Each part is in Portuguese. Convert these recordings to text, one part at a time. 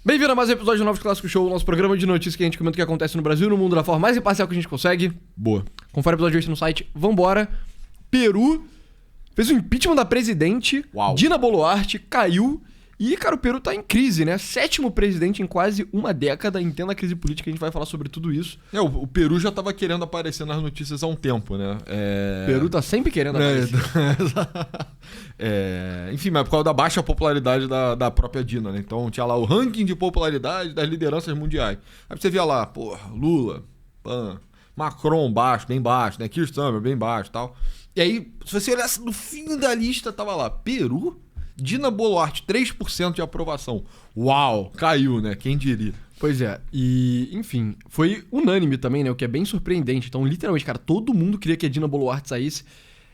Bem-vindo a mais um episódio do Novos Clássicos Show, nosso programa de notícias que a gente comenta o que acontece no Brasil e no mundo da forma mais imparcial que a gente consegue. Boa. Confere o episódio de hoje no site. Vambora. Peru fez o impeachment da presidente. Uau. Dina Boluarte caiu. E, cara, o Peru tá em crise, né? 7º presidente em quase uma década. Entenda a crise política, a gente vai falar sobre tudo isso. O Peru já tava querendo aparecer nas notícias há um tempo, né? O Peru tá sempre querendo aparecer. Enfim, mas por causa da baixa popularidade da própria Dina, né? Então tinha lá o ranking de popularidade das lideranças mundiais. Aí você via lá, Lula, Macron bem baixo, né? Keir Starmer bem baixo e tal. E aí, se você olhasse no fim da lista, tava lá, Peru, Dina Boluarte, 3% de aprovação. Uau, caiu, né? Quem diria? Pois é, e, enfim, foi unânime também, né? O que é bem surpreendente. Então, literalmente, cara, todo mundo queria que a Dina Boluarte saísse.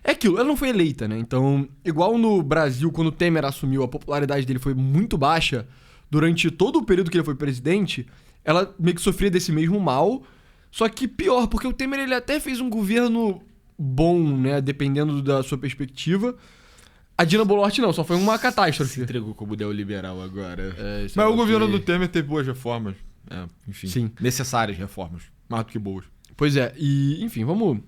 É aquilo, ela não foi eleita, né? Então, igual no Brasil, quando o Temer assumiu, a popularidade dele foi muito baixa. Durante todo o período que ele foi presidente, ela meio que sofria desse mesmo mal. Só que pior, porque o Temer, ele até fez um governo bom, né? Dependendo da sua perspectiva. A Dina Boluarte não, só foi uma catástrofe. Se entregou como neoliberal agora. Mas o governo do Temer teve boas reformas. Enfim, sim, necessárias reformas. Mais do que boas. Pois é, e enfim, vamos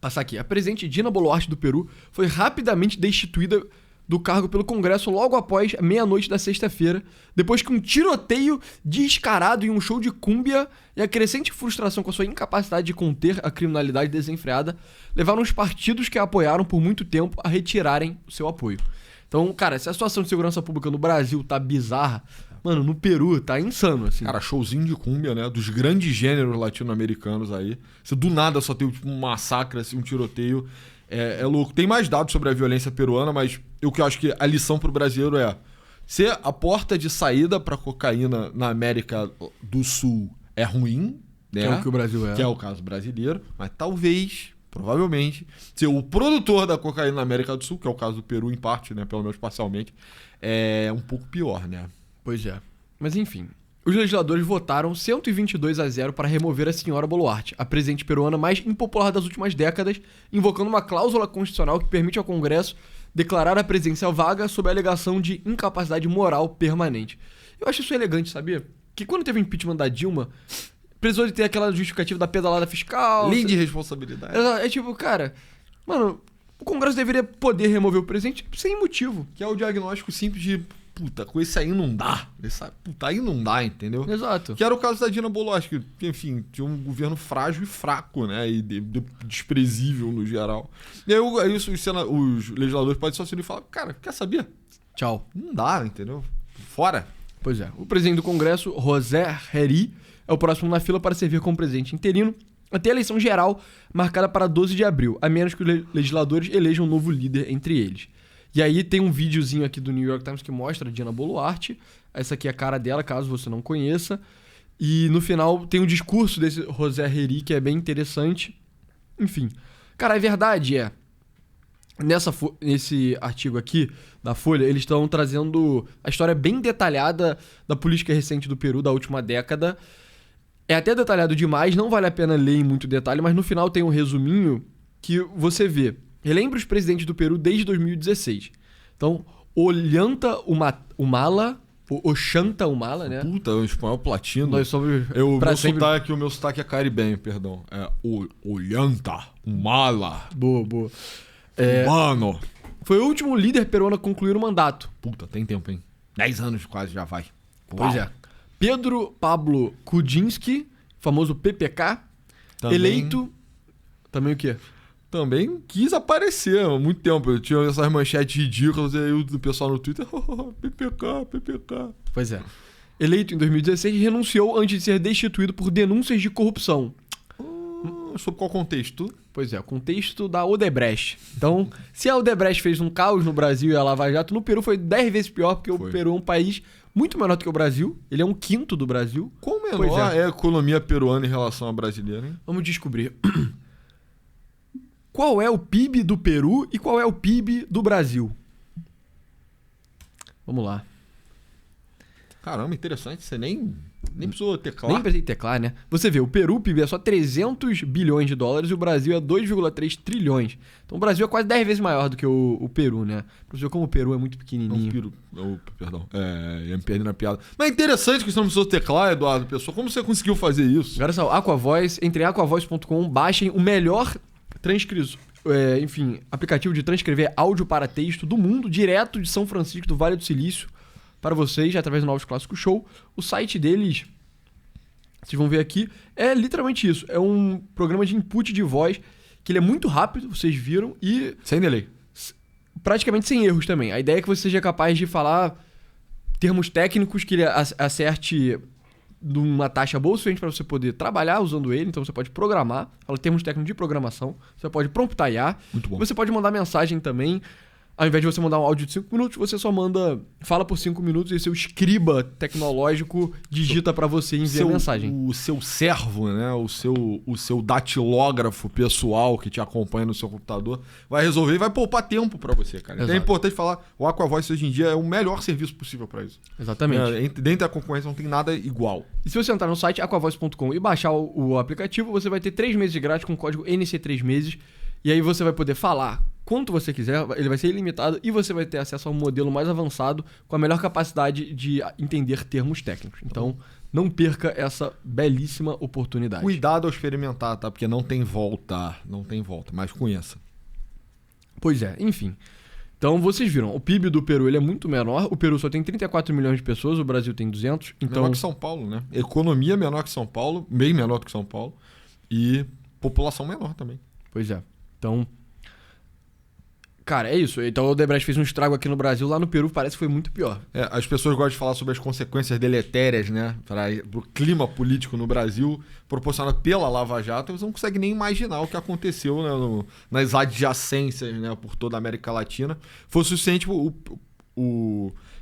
passar aqui. A presidente Dina Boluarte do Peru foi rapidamente destituída do cargo pelo Congresso logo após meia-noite da sexta-feira, depois que um tiroteio descarado em um show de cúmbia e a crescente frustração com a sua incapacidade de conter a criminalidade desenfreada levaram os partidos que a apoiaram por muito tempo a retirarem o seu apoio. Então, cara, se a situação de segurança pública no Brasil tá bizarra, mano, no Peru tá insano, assim. Cara, showzinho de cúmbia, né? Dos grandes gêneros latino-americanos aí. Você do nada só tem um massacre, assim, um tiroteio. É louco. Tem mais dados sobre a violência peruana, mas o que eu acho que a lição pro brasileiro é: se a porta de saída pra cocaína na América do Sul é ruim, né? Que é o que o Brasil é. Que é o caso brasileiro, mas talvez, provavelmente, ser o produtor da cocaína na América do Sul, que é o caso do Peru em parte, né? Pelo menos parcialmente, é um pouco pior, né? Pois é. Mas enfim, os legisladores votaram 122-0 para remover a senhora Boluarte, a presidente peruana mais impopular das últimas décadas, invocando uma cláusula constitucional que permite ao Congresso declarar a presidência vaga sob a alegação de incapacidade moral permanente. Eu acho isso elegante, sabia? Que quando teve o impeachment da Dilma, precisou de ter aquela justificativa da pedalada fiscal. Lei de responsabilidade. É tipo, cara, mano, o Congresso deveria poder remover o presidente sem motivo. Que é o diagnóstico simples de: puta, com esse aí não dá. Puta, aí não dá, entendeu? Exato. Que era o caso da Dina Boluarte, que, enfim, tinha um governo frágil e fraco, né? E desprezível no geral. E aí os legisladores podem só se e falar: cara, quer saber? Tchau. Não dá, entendeu? Fora. Pois é. O presidente do Congresso, José Herri, é o próximo na fila para servir como presidente interino até a eleição geral, marcada para 12 de abril, a menos que os legisladores elejam um novo líder entre eles. E aí tem um videozinho aqui do New York Times que mostra a Dina Boluarte. Essa aqui é a cara dela, caso você não conheça. E no final tem um discurso desse José Herri, que é bem interessante. Enfim. Cara, a verdade é, nesse artigo aqui da Folha, eles estão trazendo a história bem detalhada da política recente do Peru da última década. É até detalhado demais, não vale a pena ler em muito detalhe, mas no final tem um resuminho que você vê. Relembra os presidentes do Peru desde 2016. Então, Ollanta Humala, Ollanta Humala, né? Puta, o espanhol platino. Nós somos o meu sotaque é caribenho, perdão. É Ollanta Humala. Boa. Mano. Foi o último líder peruano a concluir o mandato. Puta, tem tempo, hein? 10 anos quase já vai. Pois é. Pedro Pablo Kuczynski, famoso PPK, Também... eleito... Também o quê? Também quis aparecer há muito tempo. Eu tinha essas manchetes ridículas e aí o pessoal no Twitter, PPK. Pois é. Eleito em 2016, renunciou antes de ser destituído por denúncias de corrupção. Sob qual contexto? Pois é, o contexto da Odebrecht. Então, se a Odebrecht fez um caos no Brasil e a Lava Jato, no Peru foi 10 vezes pior, porque o Peru é um país muito menor do que o Brasil. Ele é 1/5 do Brasil. Qual menor é a economia peruana em relação à brasileira, hein? Vamos descobrir. Qual é o PIB do Peru e qual é o PIB do Brasil? Vamos lá. Caramba, interessante. Você nem Nem precisou teclar. Nem precisei teclar, né? Você vê, o Peru, o PIB é só 300 bilhões de dólares e o Brasil é 2,3 trilhões. Então o Brasil é quase 10 vezes maior do que o Peru, né? Pra você ver como o Peru é muito pequenininho. Perdão. Eu me perdi na piada. Mas é interessante que você não precisou teclar, Eduardo Pessoa. Como você conseguiu fazer isso? Agora só, Aquavoice, entre aquavoice.com, baixem o melhor aplicativo de transcrever áudio para texto do mundo, direto de São Francisco, do Vale do Silício, para vocês, através do Novos Clássicos Show. O site deles, vocês vão ver aqui, é literalmente isso. É um programa de input de voz, que ele é muito rápido, vocês viram, e... Sem delay. Praticamente sem erros também. A ideia é que você seja capaz de falar termos técnicos que ele acerte de uma taxa boa o suficiente para você poder trabalhar usando ele. Então você pode programar, fala termos técnicos de programação, você pode promptar IA. Muito bom. Você pode mandar mensagem também. Ao invés de você mandar um áudio de 5 minutos, você só fala por 5 minutos e seu escriba tecnológico digita para você e envia a mensagem. O seu servo, né? O seu datilógrafo pessoal que te acompanha no seu computador vai resolver e vai poupar tempo para você, cara. Então é importante falar, o Aquavoice hoje em dia é o melhor serviço possível para isso. Exatamente. Dentro da concorrência não tem nada igual. E se você entrar no site aquavoice.com e baixar o aplicativo, você vai ter 3 meses de grátis com o código NC3 meses. E aí você vai poder falar quanto você quiser, ele vai ser ilimitado e você vai ter acesso a um modelo mais avançado com a melhor capacidade de entender termos técnicos. Então, não perca essa belíssima oportunidade. Cuidado ao experimentar, tá? Porque não tem volta, mas conheça. Pois é, enfim. Então, vocês viram, o PIB do Peru ele é muito menor, o Peru só tem 34 milhões de pessoas, o Brasil tem 200. Então... Menor que São Paulo, né? Economia menor que São Paulo, bem menor do que São Paulo, e população menor também. Pois é. Então, cara, é isso. Então o Odebrecht fez um estrago aqui no Brasil, lá no Peru parece que foi muito pior. As pessoas gostam de falar sobre as consequências deletérias, né? Para o clima político no Brasil, proporcionado pela Lava Jato. Você não consegue nem imaginar o que aconteceu, né, nas adjacências, né, por toda a América Latina. Foi o suficiente.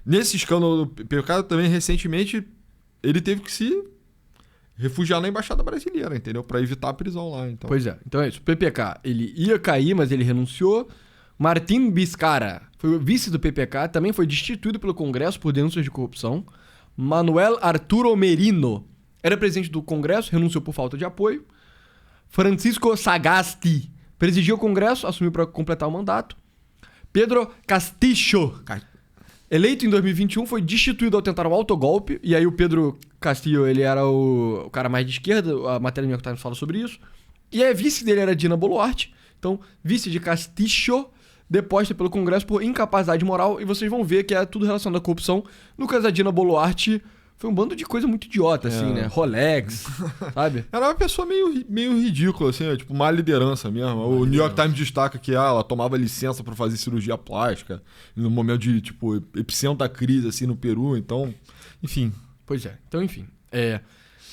Nesse escândalo do PPK também, recentemente, ele teve que se refugiar na Embaixada Brasileira, entendeu? Para evitar a prisão lá. Então. Pois é. Então é isso. O PPK, ele ia cair, mas ele renunciou. Martín Vizcarra foi o vice do PPK, também foi destituído pelo Congresso por denúncias de corrupção. Manuel Arturo Merino era presidente do Congresso, renunciou por falta de apoio. Francisco Sagasti presidiu o Congresso, assumiu para completar o mandato. Pedro Castillo, eleito em 2021, foi destituído ao tentar um autogolpe. E aí o Pedro Castillo, ele era o cara mais de esquerda, a matéria do New York Times fala sobre isso. E a vice dele era Dina Boluarte. Então, vice de Castillo, deposta pelo Congresso por incapacidade moral. E vocês vão ver que é tudo relacionado à corrupção. No caso da Dina Boluarte, foi um bando de coisa muito idiota, assim, né? Rolex, sabe? Era uma pessoa meio ridícula, assim, tipo, má liderança mesmo. O New York Times destaca que ela tomava licença para fazer cirurgia plástica no momento de, tipo, epicentro da crise, assim, no Peru. Então, enfim. Pois é. Então, enfim.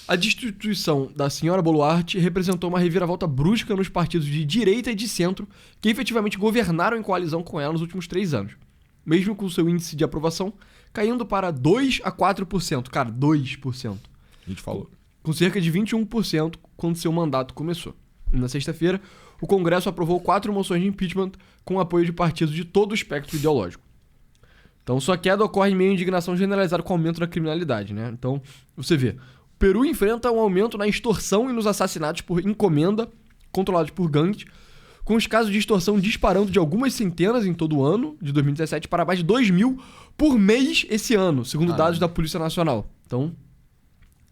A destituição da senhora Boluarte representou uma reviravolta brusca nos partidos de direita e de centro que efetivamente governaram em coalizão com ela nos últimos 3 anos. Mesmo com seu índice de aprovação caindo para 2% a 4%. Cara, 2%. A gente falou. Com cerca de 21% quando seu mandato começou. Na sexta-feira, o Congresso aprovou 4 moções de impeachment com apoio de partidos de todo o espectro ideológico. Então, sua queda ocorre em meio à indignação generalizada com o aumento da criminalidade, né? Então, você vê, o Peru enfrenta um aumento na extorsão e nos assassinatos por encomenda, controlados por gangues, com os casos de extorsão disparando de algumas centenas em todo o ano, de 2017, para mais de 2.000 por mês esse ano, segundo dados da Polícia Nacional. Então,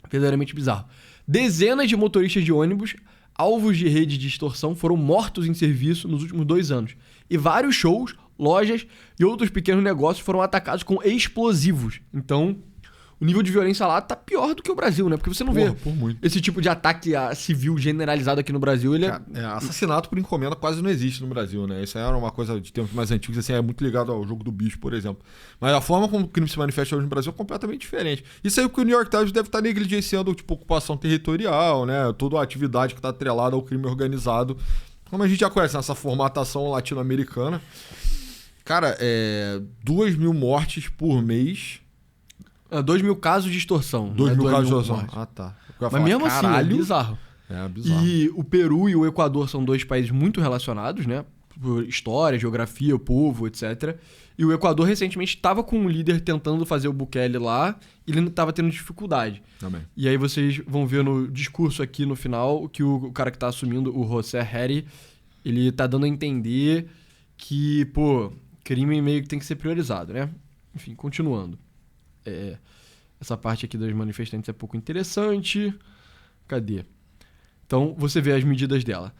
verdadeiramente bizarro. Dezenas de motoristas de ônibus, alvos de rede de extorsão, foram mortos em serviço nos últimos 2 anos. E vários shows, lojas e outros pequenos negócios foram atacados com explosivos. Então, o nível de violência lá tá pior do que o Brasil, né? Porque você não vê esse tipo de ataque a civil generalizado aqui no Brasil. Ele assassinato por encomenda quase não existe no Brasil, né? Isso era uma coisa de tempos mais antigos, assim, é muito ligado ao jogo do bicho, por exemplo. Mas a forma como o crime se manifesta hoje no Brasil é completamente diferente. Isso aí que o New York Times deve estar negligenciando, tipo, ocupação territorial, né? Toda a atividade que está atrelada ao crime organizado. Como a gente já conhece nessa formatação latino-americana. Cara, 2.000 mortes por mês. 2.000 casos de extorsão. 2.000 casos de extorsão. Ah, tá. Mas mesmo assim, é bizarro. É bizarro. E o Peru e o Equador são 2 países muito relacionados, né? por história, geografia, o povo, etc. E o Equador recentemente estava com um líder tentando fazer o Bukele lá e ele estava tendo dificuldade. Também. E aí vocês vão ver no discurso aqui no final que o cara que tá assumindo, o José Herri, ele tá dando a entender que, pô, crime meio que tem que ser priorizado, né? Enfim, continuando. Essa parte aqui das manifestantes é pouco interessante. Cadê? Então, você vê as medidas dela.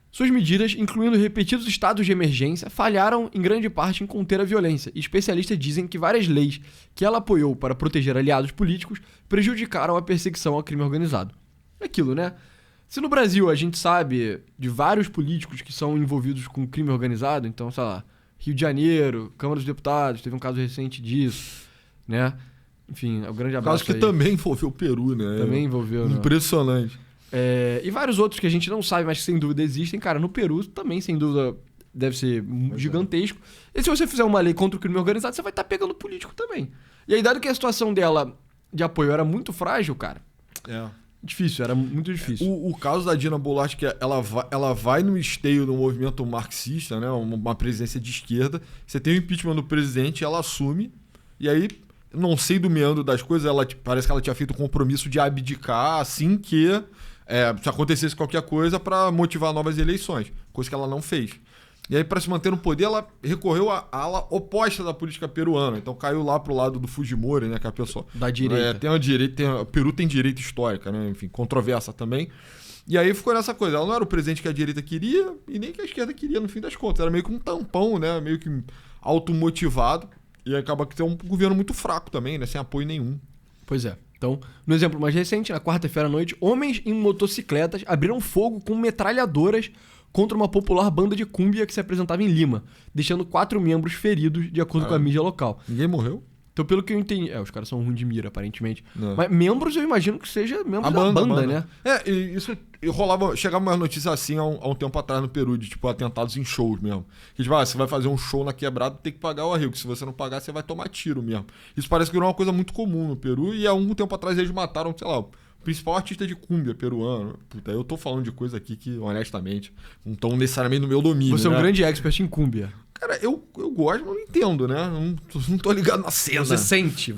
Suas medidas, incluindo repetidos estados de emergência, falharam em grande parte em conter a violência. E especialistas dizem que várias leis que ela apoiou para proteger aliados políticos prejudicaram a perseguição ao crime organizado. É aquilo, né? Se no Brasil a gente sabe de vários políticos que são envolvidos com crime organizado, então, sei lá, Rio de Janeiro, Câmara dos Deputados, teve um caso recente disso, né? Enfim, o grande abraço. Caso que aí. também envolveu o Peru, né? Também envolveu, né? Impressionante. E vários outros que a gente não sabe, mas que sem dúvida existem. Cara, no Peru também, sem dúvida, deve ser gigantesco. E se você fizer uma lei contra o crime organizado, você vai estar pegando político também. E aí, dado que a situação dela de apoio era muito frágil, cara, difícil, era muito difícil. O caso da Dina Boluarte, que ela vai no esteio do movimento marxista, né? Uma presidência de esquerda. Você tem o impeachment do presidente, ela assume. E aí, não sei do meandro das coisas, parece que ela tinha feito o compromisso de abdicar assim que se acontecesse qualquer coisa para motivar novas eleições. Coisa que ela não fez. E aí, para se manter no poder, ela recorreu à ala oposta da política peruana. Então, caiu lá pro lado do Fujimori, né? Que é a pessoa... Da direita. O Peru tem direita histórica, né? Enfim, controversa também. E aí ficou nessa coisa. Ela não era o presidente que a direita queria e nem que a esquerda queria, no fim das contas. Era meio que um tampão, né? Meio que automotivado. E acaba que tem um governo muito fraco também, né? Sem apoio nenhum. Pois é. Então, no exemplo mais recente, na quarta-feira à noite, homens em motocicletas abriram fogo com metralhadoras contra uma popular banda de cúmbia que se apresentava em Lima, deixando 4 membros feridos, de acordo com a mídia local. Ninguém morreu? Então, pelo que eu entendi... os caras são ruins de mira, aparentemente. Não. Mas membros, eu imagino que seja membros da banda, né? E isso chegava uma notícia assim há um tempo atrás no Peru, de tipo, atentados em shows mesmo. Que tipo, você vai fazer um show na quebrada, tem que pagar o arrego, que se você não pagar, você vai tomar tiro mesmo. Isso parece que não é uma coisa muito comum no Peru, e há um tempo atrás eles mataram, sei lá, o principal artista de cúmbia peruano. Puta, eu tô falando de coisa aqui que, honestamente, não estão necessariamente no meu domínio. Você é um né? grande expert em cúmbia. Cara, eu gosto, mas não entendo, né? Não tô ligado na cena. Você sente.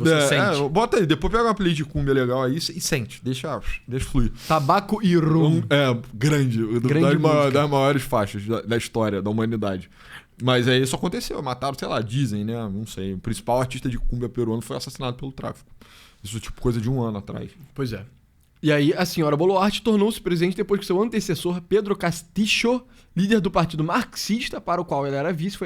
Bota aí, depois pega uma playlist de cúmbia legal aí e sente. Deixa fluir. Tabaco e rum. Grande. Grande das maiores faixas da história da humanidade. Mas aí isso aconteceu. Mataram, sei lá, dizem, né? Não sei. O principal artista de cúmbia peruano foi assassinado pelo tráfico. Isso tipo coisa de um ano atrás. Pois é. E aí, a senhora Boluarte tornou-se presidente depois que seu antecessor, Pedro Castillo, líder do partido marxista, para o qual ela era vice,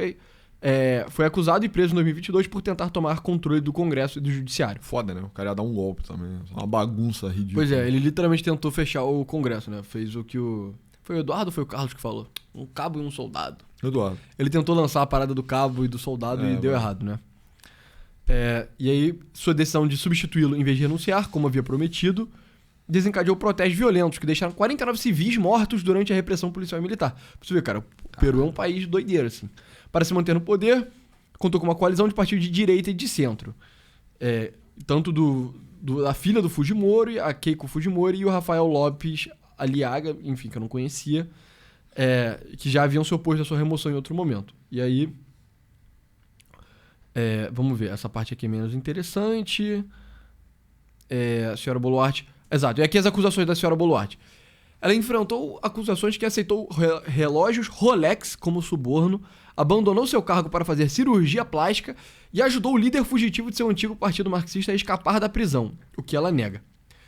foi acusado e preso em 2022 por tentar tomar controle do Congresso e do Judiciário. Foda, né? O cara ia dar um golpe também. Uma bagunça ridícula. Pois é, ele literalmente tentou fechar o Congresso, né? Fez o que o... Foi o Eduardo ou foi o Carlos que falou? Um cabo e um soldado. Eduardo. Ele tentou lançar a parada do cabo e do soldado e deu errado, né? E aí, sua decisão de substituí-lo em vez de renunciar, como havia prometido, desencadeou protestos violentos que deixaram 49 civis mortos durante a repressão policial e militar. Pra você ver, cara, o Peru é um país doideiro, assim. Para se manter no poder, contou com uma coalizão de partidos de direita e de centro. Tanto da filha do Fujimori, a Keiko Fujimori, e o Rafael Lopes Aliaga, enfim, que eu não conhecia, que já haviam se oposto à sua remoção em outro momento. E aí, vamos ver, essa parte aqui é menos interessante. A senhora Boluarte... Exato, e aqui as acusações da senhora Boluarte. Ela enfrentou acusações que aceitou relógios Rolex como suborno, abandonou seu cargo para fazer cirurgia plástica e ajudou o líder fugitivo de seu antigo partido marxista a escapar da prisão, o que ela nega.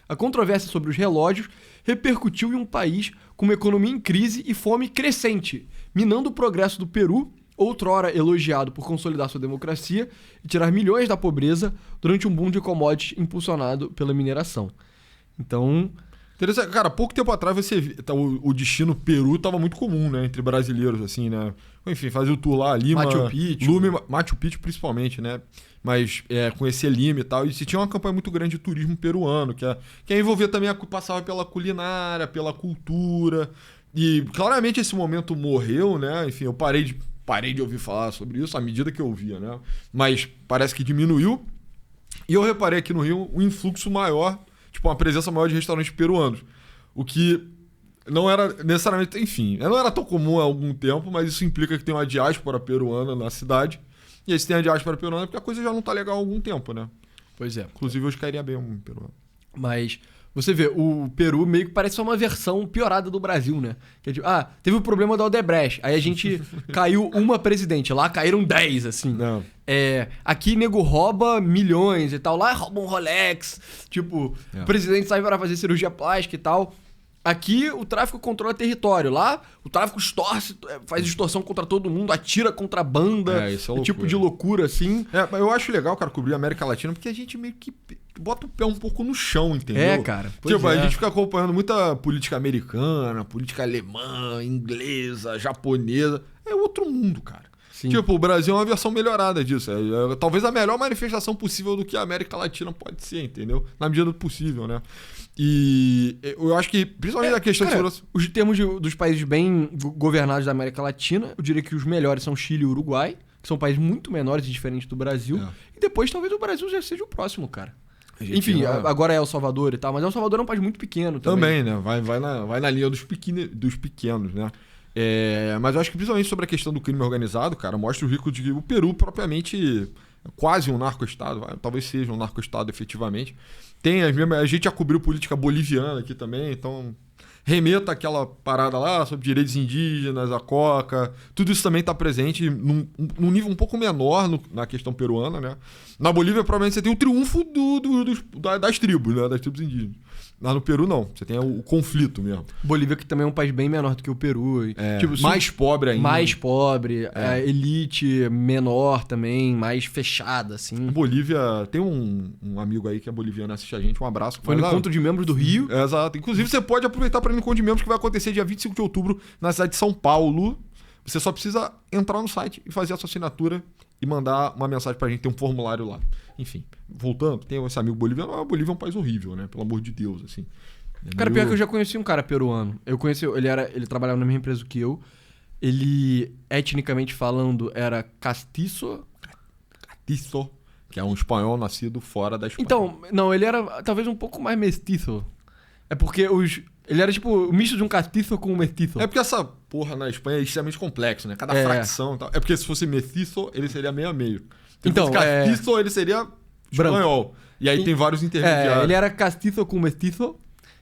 A controvérsia sobre os relógios repercutiu em um país com uma economia em crise e fome crescente, minando o progresso do Peru, outrora elogiado por consolidar sua democracia e tirar milhões da pobreza durante um boom de commodities impulsionado pela mineração. Então... Interessante. Cara, pouco tempo atrás o destino Peru tava muito comum, né? Entre brasileiros, assim, né? Enfim, fazia o tour lá, Lima... Machu Picchu principalmente, né? Mas conhecer Lima e tal. E se tinha uma campanha muito grande de turismo peruano, que envolvia também, passava pela culinária, pela cultura. E claramente esse momento morreu, né? Enfim, eu parei de ouvir falar sobre isso à medida que eu ouvia, né? Mas parece que diminuiu. E eu reparei aqui no Rio um influxo maior, tipo, uma presença maior de restaurantes peruanos. O que não era necessariamente, enfim, não era tão comum há algum tempo, mas isso implica que tem uma diáspora peruana na cidade. E aí se tem a diáspora peruana é porque a coisa já não tá legal há algum tempo, né? Pois é. Inclusive hoje cairia bem um peruano. Mas você vê, o Peru meio que parece uma versão piorada do Brasil, né? Que é tipo, teve o problema da Odebrecht. Aí a gente caiu uma presidente. Lá caíram 10, assim. Não. Aqui nego rouba milhões e tal. Lá rouba um Rolex. Tipo, o presidente sai para fazer cirurgia plástica e tal. Aqui o tráfico controla território. Lá o tráfico faz extorsão contra todo mundo, atira contra a banda. Isso é tipo de loucura, assim. Mas eu acho legal, cara, cobrir a América Latina, porque a gente meio que bota o pé um pouco no chão, entendeu? Cara. A gente fica acompanhando muita política americana, política alemã, inglesa, japonesa. É outro mundo, cara. Sim. Tipo, o Brasil é uma versão melhorada disso. É talvez a melhor manifestação possível do que a América Latina pode ser, entendeu? Na medida do possível, né? E eu acho que, principalmente na questão de segurança... Os termos dos países bem governados da América Latina, eu diria que os melhores são Chile e Uruguai, que são países muito menores e diferentes do Brasil. E depois talvez o Brasil já seja o próximo, cara. Enfim, agora é El Salvador e tal, mas El Salvador é um país muito pequeno também. Também, né? Vai na linha dos pequenos, né? Mas eu acho que principalmente sobre a questão do crime organizado, cara, mostra o risco de que o Peru propriamente é quase um narco-estado, talvez seja um narco-estado efetivamente. A gente já cobriu política boliviana aqui também, então remeta aquela parada lá sobre direitos indígenas, a coca, tudo isso também está presente num nível um pouco menor na questão peruana, né? Na Bolívia, provavelmente, você tem o triunfo das tribos, né? Das tribos indígenas. Lá no Peru, não. Você tem o conflito mesmo. Bolívia, que também é um país bem menor do que o Peru. Tipo, mais pobre ainda. Mais pobre, elite menor também, mais fechada, assim. Bolívia, tem um amigo aí que é boliviano, assiste a gente, um abraço. Foi no encontro de membros do Rio. Exato. Inclusive, você pode aproveitar para ir no encontro de membros que vai acontecer dia 25 de outubro na cidade de São Paulo. Você só precisa entrar no site e fazer a sua assinatura e mandar uma mensagem pra gente, tem um formulário lá. Enfim, voltando, tem esse amigo boliviano. A Bolívia é um país horrível, né? Pelo amor de Deus, assim. Cara, pior que eu já conheci um cara peruano. Eu conheci, ele trabalhava na mesma empresa que eu. Ele, etnicamente falando, era castiço. Castiço, que é um espanhol nascido fora da Espanha. Então, não, ele era talvez um pouco mais mestiço. É porque ele era tipo o misto de um castiço com um mestiço. É porque essa porra na Espanha é extremamente complexo, né? Cada fracção e tal. É porque se fosse mestiço, ele seria meio a meio. Então, castiço, ele seria espanhol. E aí tem vários intermediários. Ele era castiço com mestiço,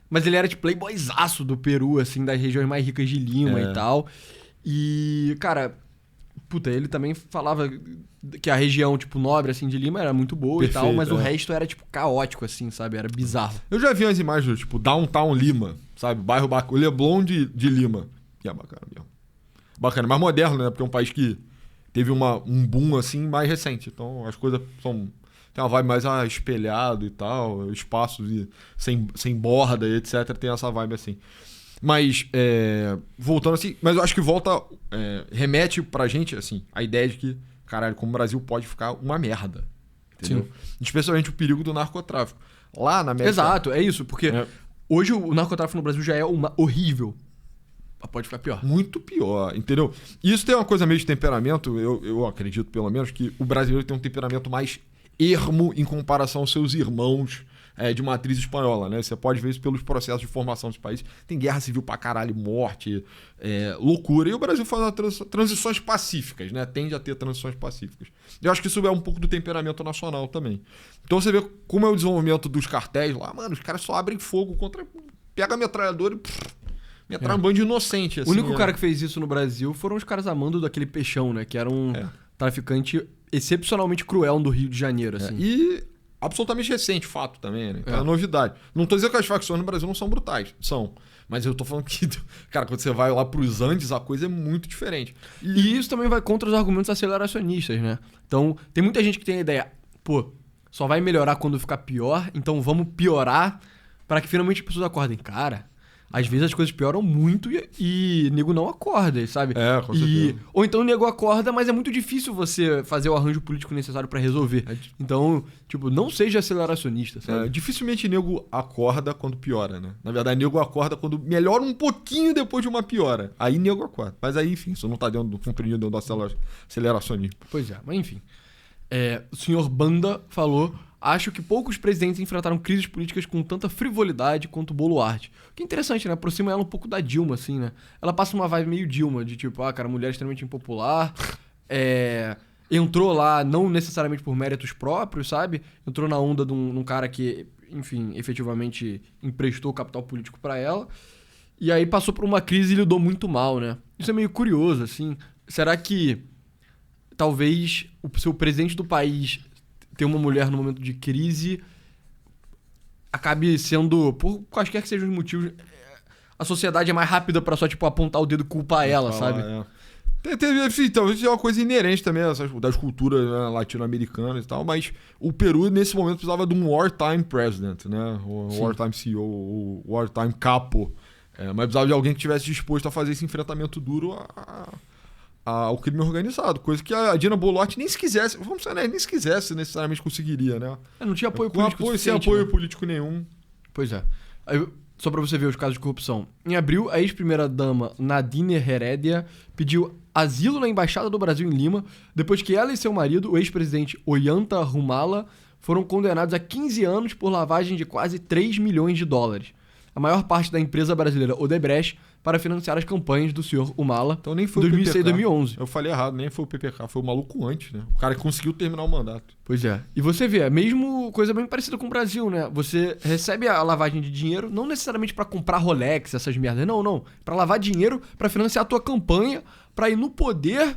mas ele era tipo playboyzaço do Peru, assim, das regiões mais ricas de Lima e tal. E, cara, ele também falava que a região, tipo, nobre, assim, de Lima era muito boa. Perfeito, e tal, mas o resto era, tipo, caótico, assim, sabe? Era bizarro. Eu já vi as imagens, tipo, Downtown Lima, sabe? Bairro o Leblon de Lima. E é bacana mesmo. Bacana, mais moderno, né? Porque é um país que teve um boom, assim, mais recente. Então, as coisas tem uma vibe mais espelhado e tal, espaços sem borda e etc. Tem essa vibe assim. Mas, voltando assim... Mas eu acho que remete pra gente, assim, a ideia de que, caralho, como o Brasil pode ficar uma merda. Entendeu? Sim. Especialmente o perigo do narcotráfico. Lá na América... Exato, é isso. Porque hoje o narcotráfico no Brasil já é horrível. Pode ficar pior. Muito pior, entendeu? E isso tem uma coisa meio de temperamento, eu acredito pelo menos, que o brasileiro tem um temperamento mais ermo em comparação aos seus irmãos de matriz espanhola, né? Você pode ver isso pelos processos de formação dos países. Tem guerra civil pra caralho, morte, loucura. E o Brasil faz transições pacíficas, né? Tende a ter transições pacíficas. Eu acho que isso é um pouco do temperamento nacional também. Então você vê como é o desenvolvimento dos cartéis lá, mano, os caras só abrem fogo contra... Pega a metralhadora e... Metralha um bando de inocente, assim. O único cara que fez isso no Brasil foram os caras amando daquele Peixão, né? Que era um traficante excepcionalmente cruel do Rio de Janeiro, assim. E absolutamente recente fato também, né? Então é novidade. Não tô dizendo que as facções no Brasil não são brutais. São. Mas eu tô falando que, cara, quando você vai lá pros Andes, a coisa é muito diferente. E isso também vai contra os argumentos aceleracionistas, né? Então, tem muita gente que tem a ideia, só vai melhorar quando ficar pior, então vamos piorar para que finalmente as pessoas acordem. Cara... Às vezes as coisas pioram muito e nego não acorda, sabe? Com certeza. Ou então o nego acorda, mas é muito difícil você fazer o arranjo político necessário pra resolver. Então, tipo, não seja aceleracionista, sabe? Dificilmente nego acorda quando piora, né? Na verdade, nego acorda quando melhora um pouquinho depois de uma piora. Aí nego acorda. Mas aí, enfim, isso não tá compreendido dentro do aceleracionismo. Pois é, mas enfim. O senhor Banda falou... Acho que poucos presidentes enfrentaram crises políticas com tanta frivolidade quanto o Boluarte. O que é interessante, né? Aproxima ela um pouco da Dilma, assim, né? Ela passa uma vibe meio Dilma, de tipo, cara, mulher extremamente impopular, entrou lá não necessariamente por méritos próprios, sabe? Entrou na onda de um cara que, enfim, efetivamente emprestou capital político pra ela. E aí passou por uma crise e lidou muito mal, né? Isso é meio curioso, assim. Será que talvez o seu presidente do país ter uma mulher no momento de crise acabe sendo, por quaisquer que sejam os motivos, a sociedade é mais rápida pra só, tipo, apontar o dedo e culpar ela, sabe? Enfim, talvez seja uma coisa inerente também das culturas, né, latino-americanas e tal, mas o Peru, nesse momento, precisava de um wartime president, né? O wartime CEO, o wartime capo. Mas precisava de alguém que estivesse disposto a fazer esse enfrentamento duro ao crime organizado, coisa que a Dina Boluarte nem se quisesse, vamos ser, né, nem se quisesse necessariamente conseguiria, né? Não tinha apoio político sem apoio político nenhum. Pois é. Aí, só pra você ver os casos de corrupção. Em abril, a ex-primeira-dama Nadine Heredia pediu asilo na Embaixada do Brasil em Lima, depois que ela e seu marido, o ex-presidente Ollanta Humala, foram condenados a 15 anos por lavagem de quase 3 milhões de dólares. A maior parte da empresa brasileira Odebrecht para financiar as campanhas do senhor Humala então nem foi 2006 e 2011. Eu falei errado, nem foi o PPK, foi o maluco antes, né? O cara que conseguiu terminar o mandato. Pois é. E você vê, é mesmo coisa bem parecida com o Brasil, né? Você recebe a lavagem de dinheiro, não necessariamente pra comprar Rolex, essas merdas, não. Pra lavar dinheiro, pra financiar a tua campanha, pra ir no poder.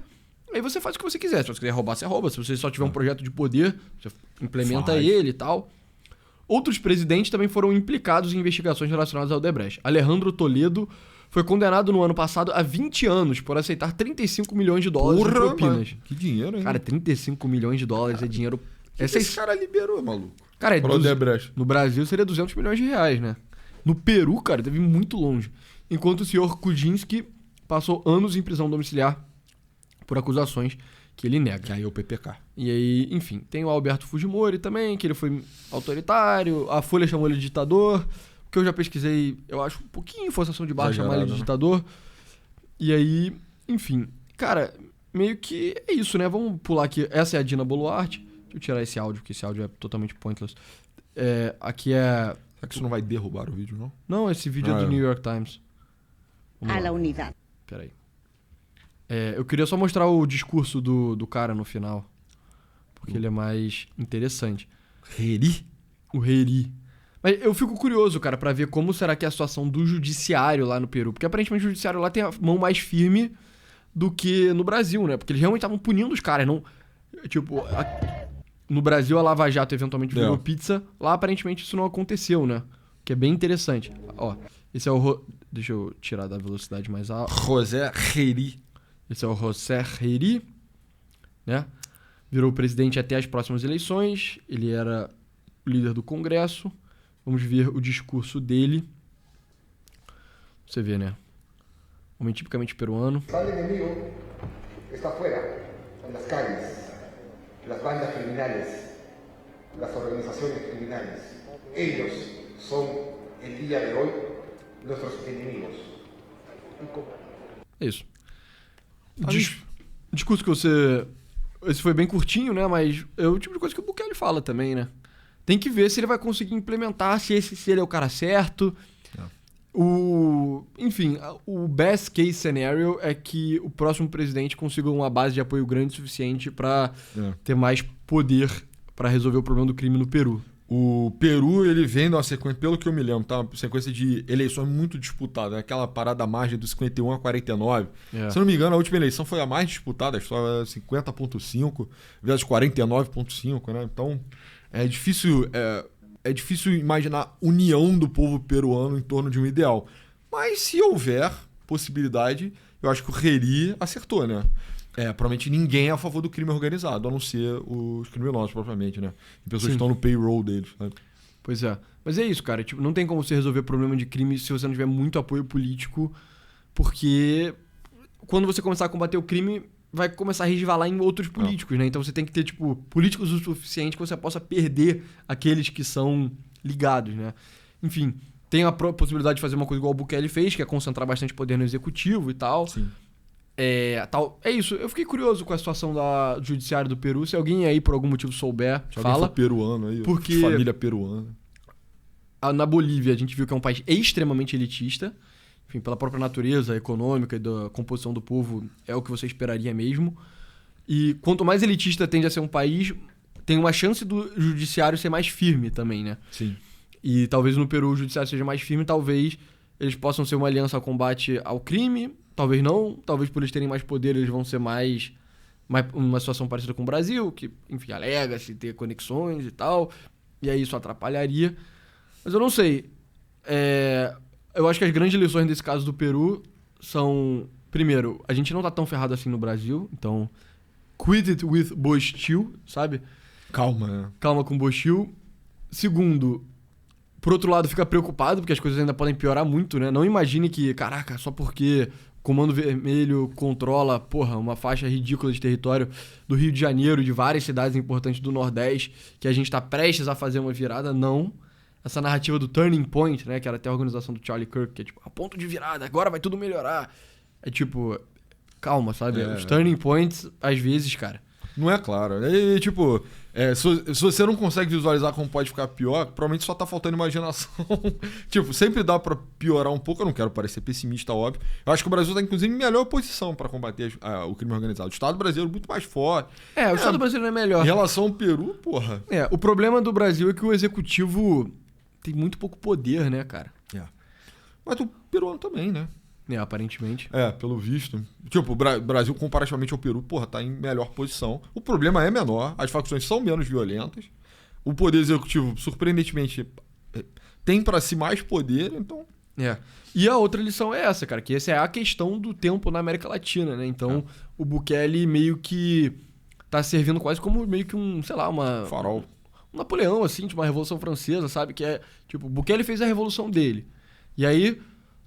Aí você faz o que você quiser. Se você quiser roubar, você rouba. Se você só tiver um projeto de poder, você implementa ele e tal. Outros presidentes também foram implicados em investigações relacionadas ao Odebrecht. Alejandro Toledo foi condenado no ano passado a 20 anos por aceitar 35 milhões de dólares em propinas. Mano, que dinheiro, hein? Cara, 35 milhões de dólares é dinheiro... Que esse cara liberou, maluco? Cara, Odebrecht. No Brasil seria 200 milhões de reais, né? No Peru, cara, teve muito longe. Enquanto o senhor Kuczynski passou anos em prisão domiciliar por acusações que ele nega. Que aí é o PPK. E aí, enfim, tem o Alberto Fujimori também, que ele foi autoritário, a Folha chamou ele de ditador, o que eu já pesquisei, eu acho um pouquinho forçação de barra chamar ele de ditador. E aí, enfim, cara, meio que é isso, né? Vamos pular aqui, essa é a Dina Boluarte, deixa eu tirar esse áudio, porque esse áudio é totalmente pointless. Aqui é... Será que isso não vai derrubar o vídeo, não? Não, esse vídeo é do New York Times. A la unidade. Peraí. Eu queria só mostrar o discurso do cara no final. Porque ele é mais interessante. O Heri. Mas eu fico curioso, cara, pra ver como será que é a situação do judiciário lá no Peru. Porque aparentemente o judiciário lá tem a mão mais firme do que no Brasil, né? Porque eles realmente estavam punindo os caras, não... Tipo, no Brasil a Lava Jato eventualmente virou pizza. Lá aparentemente isso não aconteceu, né? Que é bem interessante. Ó, esse é o... Deixa eu tirar da velocidade mais alta. José Heri. Esse é o José Heri, né? Virou presidente até as próximas eleições. Ele era líder do Congresso. Vamos ver o discurso dele. Você vê, né? Homem tipicamente peruano. El enemigo está afuera, en las calles, las bandas criminales, las organizaciones criminales. Ellos son, el día de hoy, nuestros enemigos. É isso. Discurso que você... Esse foi bem curtinho, né? Mas é o tipo de coisa que o Bukele fala também, né? Tem que ver se ele vai conseguir implementar, se ele é o cara certo. Enfim, o best case scenario é que o próximo presidente consiga uma base de apoio grande o suficiente pra ter mais poder pra resolver o problema do crime no Peru. O Peru, ele vem numa sequência, pelo que eu me lembro, tá? Uma sequência de eleições muito disputadas. Né? Aquela parada à margem dos 51 a 49. Se eu não me engano, a última eleição foi a mais disputada. Acho que foi 50,5 vezes 49,5, né? Então, é difícil imaginar união do povo peruano em torno de um ideal. Mas se houver possibilidade, eu acho que o Heri acertou, né? Provavelmente ninguém é a favor do crime organizado, a não ser os criminosos, propriamente, né? E pessoas que estão no payroll deles, né? Pois é. Mas é isso, cara. Tipo, não tem como você resolver problema de crime se você não tiver muito apoio político, porque quando você começar a combater o crime, vai começar a resvalar em outros políticos, né? Então você tem que ter, tipo, políticos o suficiente que você possa perder aqueles que são ligados, né? Enfim, tem a possibilidade de fazer uma coisa igual o Bukele fez, que é concentrar bastante poder no executivo e tal. Sim. É isso. Eu fiquei curioso com a situação do judiciário do Peru. Se alguém aí por algum motivo souber, Se alguém fala. for peruano aí, Porque- família peruana. Na Bolívia, a gente viu que é um país extremamente elitista. Enfim, pela própria natureza econômica e da composição do povo, é o que você esperaria mesmo. E quanto mais elitista tende a ser um país, tem uma chance do judiciário ser mais firme também, né? Sim. E talvez no Peru o judiciário seja mais firme, talvez eles possam ser uma aliança ao combate ao crime, talvez não. Talvez por eles terem mais poder, eles vão ser mais uma situação parecida com o Brasil, que, enfim, alega-se ter conexões e tal. E aí isso atrapalharia. Mas eu não sei. Eu acho que as grandes lições desse caso do Peru são... Primeiro, a gente não tá tão ferrado assim no Brasil, então... Quit it with Bostil, sabe? Calma, né? Calma com Bostil. Segundo, por outro lado, fica preocupado, porque as coisas ainda podem piorar muito, né? Não imagine que, caraca, só porque o Comando Vermelho controla, uma faixa ridícula de território do Rio de Janeiro, de várias cidades importantes do Nordeste, que a gente tá prestes a fazer uma virada, não. Essa narrativa do Turning Point, né? Que era até a organização do Charlie Kirk, que é tipo, a ponto de virada, agora vai tudo melhorar. É tipo, calma, sabe? Os Turning Points, às vezes, cara. Não é claro. E, tipo, se você não consegue visualizar como pode ficar pior, provavelmente só tá faltando imaginação. Tipo, sempre dá pra piorar um pouco. Eu não quero parecer pessimista, óbvio. Eu acho que o Brasil tá, inclusive, em melhor posição pra combater o crime organizado. O Estado brasileiro é muito mais forte. O Estado brasileiro é melhor. Em relação ao Peru, porra. O problema do Brasil é que o executivo tem muito pouco poder, né, cara? Mas o peruano também, né? Aparentemente. Pelo visto. Tipo, o Brasil, comparativamente ao Peru, porra, tá em melhor posição. O problema é menor, as facções são menos violentas. O poder executivo, surpreendentemente, tem pra si mais poder, então... E a outra lição é essa, cara, que essa é a questão do tempo na América Latina, né? Então, o Bukele meio que tá servindo quase como meio que um, sei lá, farol. Um Napoleão, assim, de uma Revolução Francesa, sabe? Que é, tipo, o Bukele fez a revolução dele. E aí...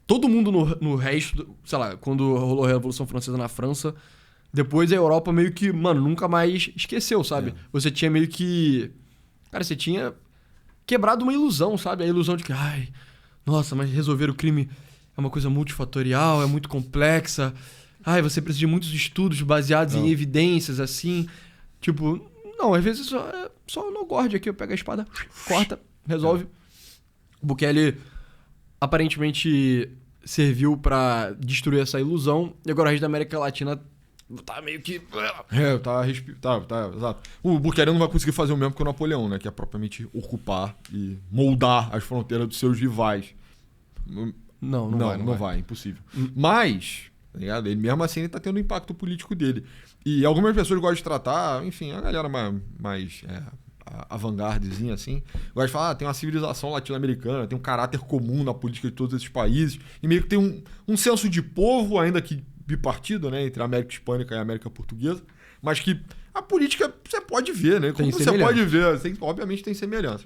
Todo mundo no resto, sei lá, quando rolou a Revolução Francesa na França, depois a Europa meio que, nunca mais esqueceu, sabe? Você tinha meio que... Cara, você tinha quebrado uma ilusão, sabe? A ilusão de que, nossa, mas resolver o crime é uma coisa multifatorial, é muito complexa. Você precisa de muitos estudos baseados em evidências, assim. Tipo, não, às vezes só no gorde aqui, eu pego a espada, corta, resolve. O Bukele... aparentemente serviu pra destruir essa ilusão, e agora o resto da América Latina tá meio que... Exato. O Bukele não vai conseguir fazer o mesmo que o Napoleão, né? Que é propriamente ocupar e moldar as fronteiras dos seus rivais. Não vai. Impossível. Mas, tá ligado? Ele mesmo assim ele tá tendo o impacto político dele. E algumas pessoas gostam de tratar, enfim, a galera mais avant-gardezinha, assim, gosta de falar, tem uma civilização latino-americana, tem um caráter comum na política de todos esses países, e meio que tem um senso de povo, ainda que bipartido, né, entre a América Hispânica e a América Portuguesa, mas que a política você pode ver, né? Como você pode ver, obviamente tem semelhança.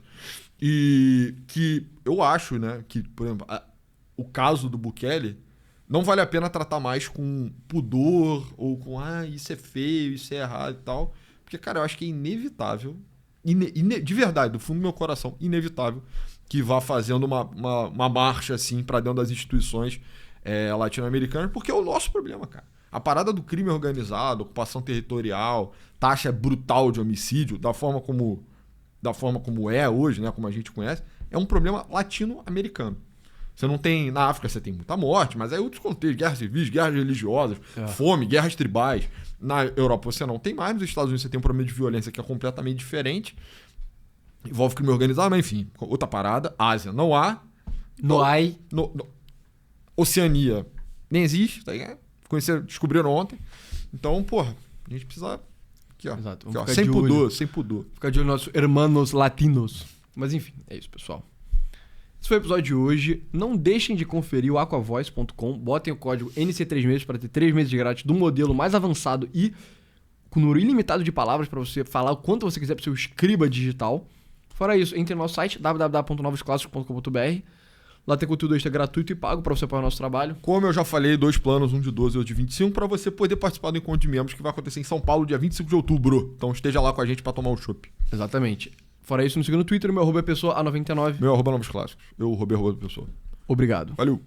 E que eu acho, né, que, por exemplo, o caso do Bukele não vale a pena tratar mais com pudor, ou com, isso é feio, isso é errado e tal, porque, cara, eu acho que é inevitável, de verdade, do fundo do meu coração, inevitável que vá fazendo uma marcha assim para dentro das instituições latino-americanas, porque é o nosso problema, cara. A parada do crime organizado, ocupação territorial, taxa brutal de homicídio, da forma como é hoje, né, como a gente conhece, é um problema latino-americano. Você não tem... Na África você tem muita morte, mas aí outros contextos, guerras civis, guerras religiosas, fome, guerras tribais. Na Europa você não tem mais, nos Estados Unidos você tem um problema de violência que é completamente diferente. Envolve crime organizado, mas enfim, outra parada. Ásia não há. Oceania nem existe, tá ligado? Descobriram ontem. Então, porra, a gente precisa... Aqui, ó. Exato. Aqui, ó, sem pudor, sem pudor. Ficar de olho nos nossos hermanos latinos. Mas enfim, é isso, pessoal. Esse foi o episódio de hoje. Não deixem de conferir o aquavoice.com. Botem o código NC3meses para ter 3 meses de grátis do modelo mais avançado e com número ilimitado de palavras para você falar o quanto você quiser para o seu escriba digital. Fora isso, entre no nosso site www.novosclassicos.com.br. Lá tem conteúdo extra gratuito e pago para você apoiar o nosso trabalho. Como eu já falei, 2 planos, um de 12 e outro de 25, para você poder participar do encontro de membros que vai acontecer em São Paulo, dia 25 de outubro. Então esteja lá com a gente para tomar um chopp. Exatamente. Fora isso, nos siga no Twitter, meu @pessoa A99. Meu @novosclassicos. Eu roubei a pessoa. Obrigado. Valeu.